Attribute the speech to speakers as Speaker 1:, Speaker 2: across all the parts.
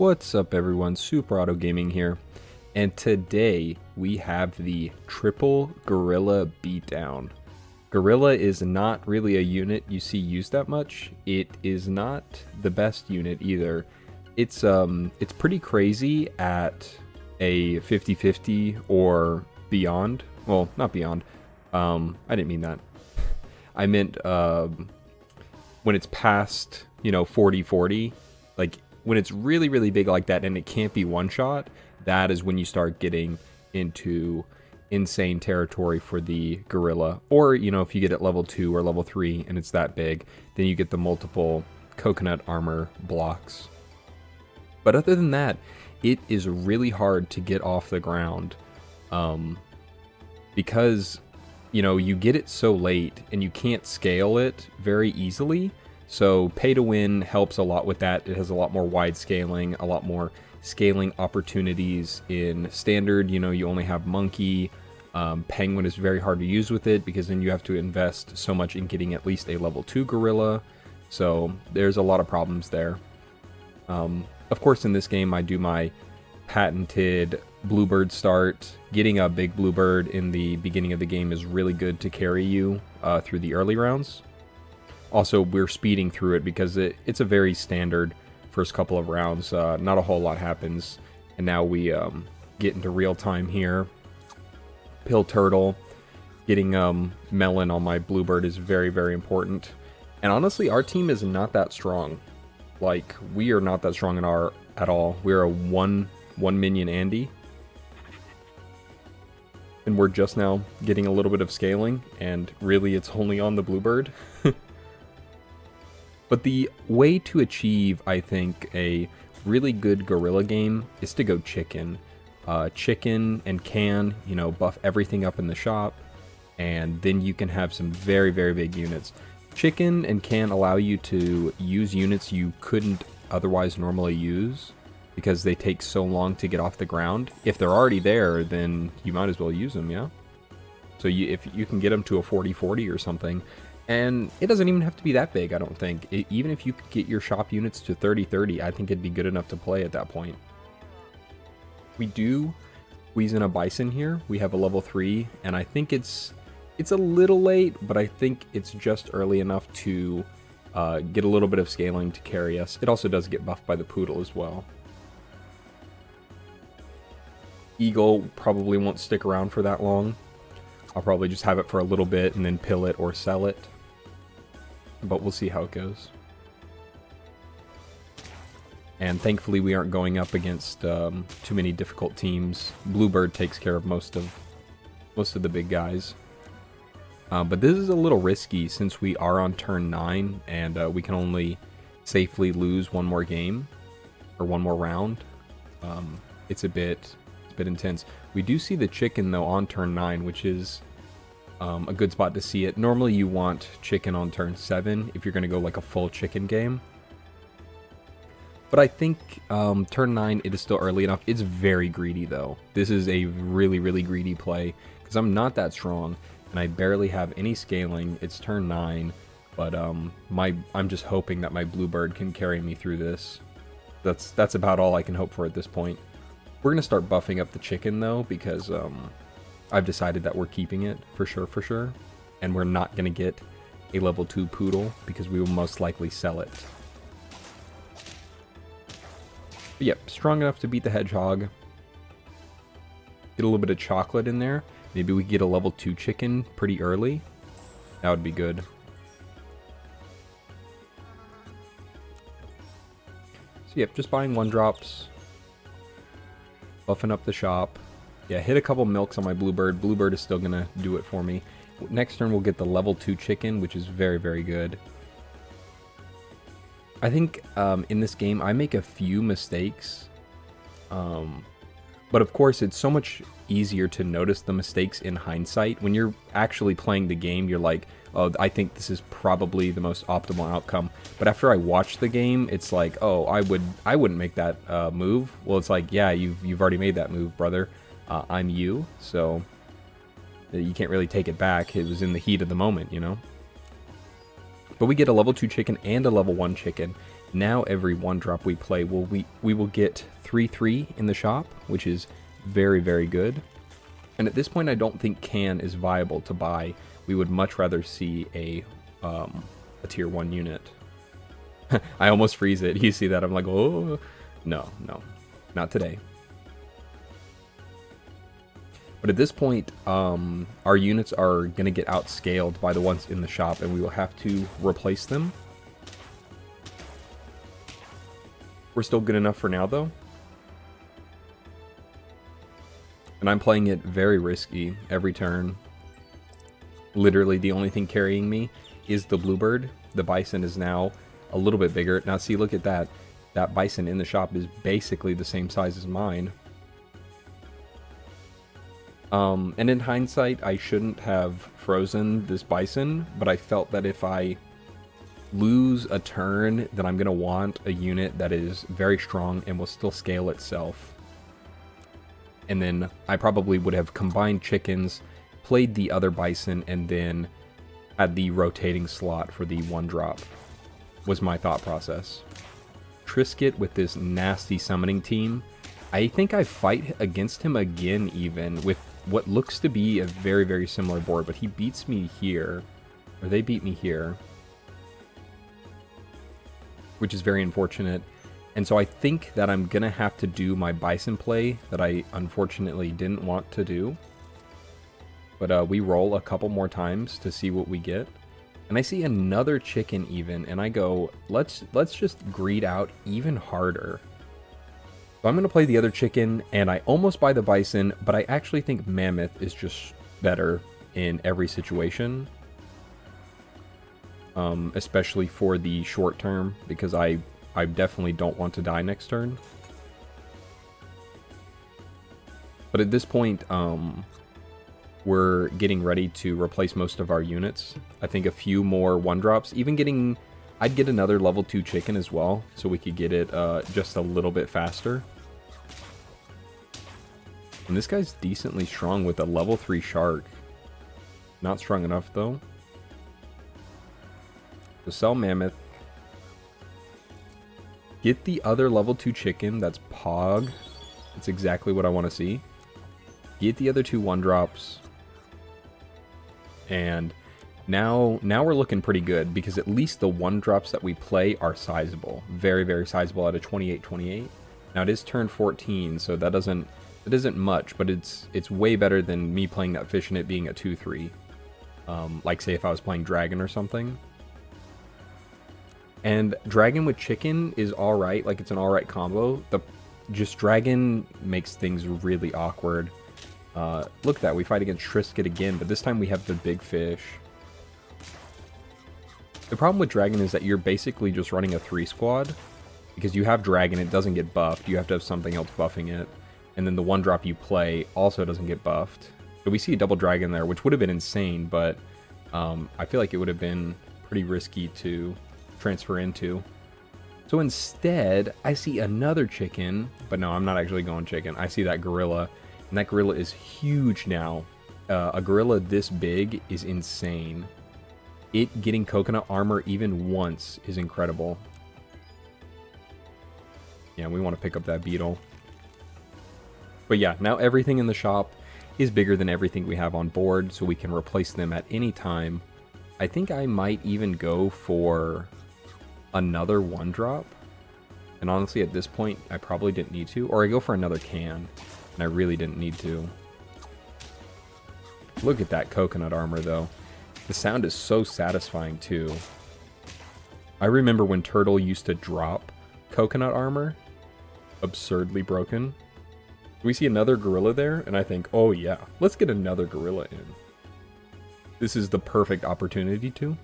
Speaker 1: What's up everyone, Super Auto Gaming here, and today we have the triple gorilla beatdown. Gorilla is not really a unit you see used that much. It is not the best unit either. It's pretty crazy at a 50-50 or beyond. Well, not beyond. I didn't mean that. I meant when it's past, 40-40, like when it's really, really big like that and it can't be one shot, that is when you start getting into insane territory for the gorilla. Or, if you get at level 2 or level 3 and it's that big, then you get the multiple coconut armor blocks. But other than that, it is really hard to get off the ground because, you get it so late and you can't scale it very easily. So pay to win helps a lot with that. It has a lot more wide scaling, a lot more scaling opportunities. In standard, you only have monkey. Penguin is very hard to use with it because then you have to invest so much in getting at least a level 2 gorilla. So there's a lot of problems there. Of course, in this game, I do my patented bluebird start. Getting a big bluebird in the beginning of the game is really good to carry you through the early rounds. Also, we're speeding through it because it's a very standard first couple of rounds. Not a whole lot happens. And now we get into real time here. Pill turtle. Getting melon on my bluebird is very, very important. And honestly, our team is not that strong. Like, we are not that strong at all. We're a one minion Andy. And we're just now getting a little bit of scaling. And really, it's only on the bluebird. But the way to achieve, I think, a really good gorilla game is to go chicken. Chicken and can, buff everything up in the shop, and then you can have some very, very big units. Chicken and can allow you to use units you couldn't otherwise normally use because they take so long to get off the ground. If they're already there, then you might as well use them, yeah? So if you can get them to a 40-40 or something. And it doesn't even have to be that big, I don't think. Even if you could get your shop units to 30-30, I think it'd be good enough to play at that point. We do squeeze in a bison here. We have a level 3, and I think it's a little late, but I think it's just early enough to get a little bit of scaling to carry us. It also does get buffed by the poodle as well. Eagle probably won't stick around for that long. I'll probably just have it for a little bit and then pill it or sell it. But we'll see how it goes. And thankfully we aren't going up against too many difficult teams. Bluebird takes care of most of the big guys. But this is a little risky since we are on turn 9 and we can only safely lose one more game or one more round. It's a bit intense. We do see the chicken though on turn 9, which is a good spot to see it. Normally you want chicken on turn 7 if you're going to go like a full chicken game. But I think turn 9 it is still early enough. It's very greedy though. This is a really, really greedy play because I'm not that strong and I barely have any scaling. It's turn 9, but I'm just hoping that my bluebird can carry me through this. That's about all I can hope for at this point. We're going to start buffing up the chicken, though, because I've decided that we're keeping it for sure. And we're not going to get a level 2 poodle, because we will most likely sell it. But yep, strong enough to beat the hedgehog. Get a little bit of chocolate in there. Maybe we get a level 2 chicken pretty early. That would be good. So yep, just buying 1-drops. Buffing up the shop. Yeah, hit a couple milks on my bluebird. Bluebird is still going to do it for me. Next turn we'll get the level 2 chicken, which is very, very good. I think in this game I make a few mistakes. But of course it's so much easier to notice the mistakes in hindsight. When you're actually playing the game, you're like, oh, I think this is probably the most optimal outcome. But after I watch the game, it's like, oh, I wouldn't make that move. Well, it's like, yeah, you've already made that move, brother. I'm you, so you can't really take it back. It was in the heat of the moment, But we get a level 2 chicken and a level 1 chicken. Now every 1-drop we play, we will get 3/3 in the shop, which is very, very good. And at this point, I don't think can is viable to buy. We would much rather see a tier 1 unit. I almost freeze it. You see that? I'm like, oh, no, not today. But at this point, our units are going to get outscaled by the ones in the shop, and we will have to replace them. We're still good enough for now, though. And I'm playing it very risky every turn. Literally, the only thing carrying me is the bluebird. The bison is now a little bit bigger. Now, see, look at that. That bison in the shop is basically the same size as mine. And in hindsight, I shouldn't have frozen this bison, but I felt that if I lose a turn, then I'm going to want a unit that is very strong and will still scale itself. And then I probably would have combined chickens, played the other bison, and then had the rotating slot for the 1-drop, was my thought process. Trisket with this nasty summoning team. I think I fight against him again even with what looks to be a very, very similar board, but he beats me here, or they beat me here, which is very unfortunate. And so I think that I'm going to have to do my bison play that I unfortunately didn't want to do. But we roll a couple more times to see what we get. And I see another chicken even, and I go, let's just greed out even harder. So I'm going to play the other chicken, and I almost buy the bison, but I actually think mammoth is just better in every situation. Especially for the short term, because I definitely don't want to die next turn. But at this point, we're getting ready to replace most of our units. I think a few more 1-drops, even getting... I'd get another level 2 chicken as well, so we could get it just a little bit faster. And this guy's decently strong with a level 3 shark. Not strong enough, though. So sell mammoth. Get the other level 2 chicken. That's Pog. That's exactly what I want to see. Get the other 2 1-drops. And now we're looking pretty good, because at least the 1-drops that we play are sizable. Very, very sizable at a 28-28. Now it is turn 14, so that isn't much, but it's way better than me playing that fish and it being a 2-3. Like say if I was playing dragon or something. And dragon with chicken is alright, like it's an alright combo. Just dragon makes things really awkward. Look at that, we fight against Trisket again, but this time we have the big fish. The problem with dragon is that you're basically just running a 3-squad. Because you have dragon, it doesn't get buffed. You have to have something else buffing it. And then the 1-drop you play also doesn't get buffed. So we see a double dragon there, which would have been insane, but I feel like it would have been pretty risky to transfer into. So instead, I see another chicken, but no, I'm not actually going chicken. I see that gorilla, and that gorilla is huge now. A gorilla this big is insane. It getting coconut armor even once is incredible. Yeah, we want to pick up that beetle. But yeah, now everything in the shop is bigger than everything we have on board, so we can replace them at any time. I think I might even go for another 1-drop. And honestly, at this point, I probably didn't need to. Or I go for another can, and I really didn't need to. Look at that coconut armor, though. The sound is so satisfying, too. I remember when Turtle used to drop coconut armor. Absurdly broken. We see another gorilla there, and I think, oh yeah, let's get another gorilla in. This is the perfect opportunity to.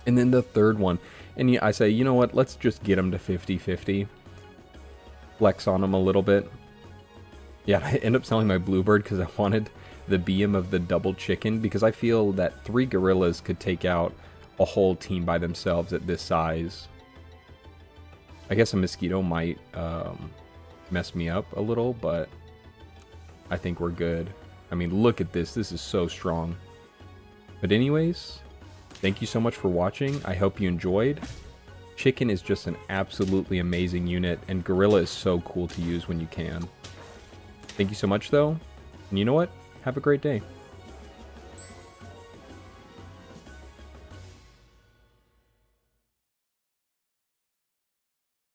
Speaker 1: And then the third one, and I say, you know what, let's just get him to 50-50. Flex on him a little bit. Yeah, I end up selling my bluebird because I wanted the BM of the double chicken, because I feel that 3 gorillas could take out a whole team by themselves at this size. I guess a mosquito might mess me up a little, but I think we're good. I mean, look at this. This is so strong. But anyways, thank you so much for watching. I hope you enjoyed. Chicken is just an absolutely amazing unit, and Gorilla is so cool to use when you can. Thank you so much, though. And you know what? Have a great day.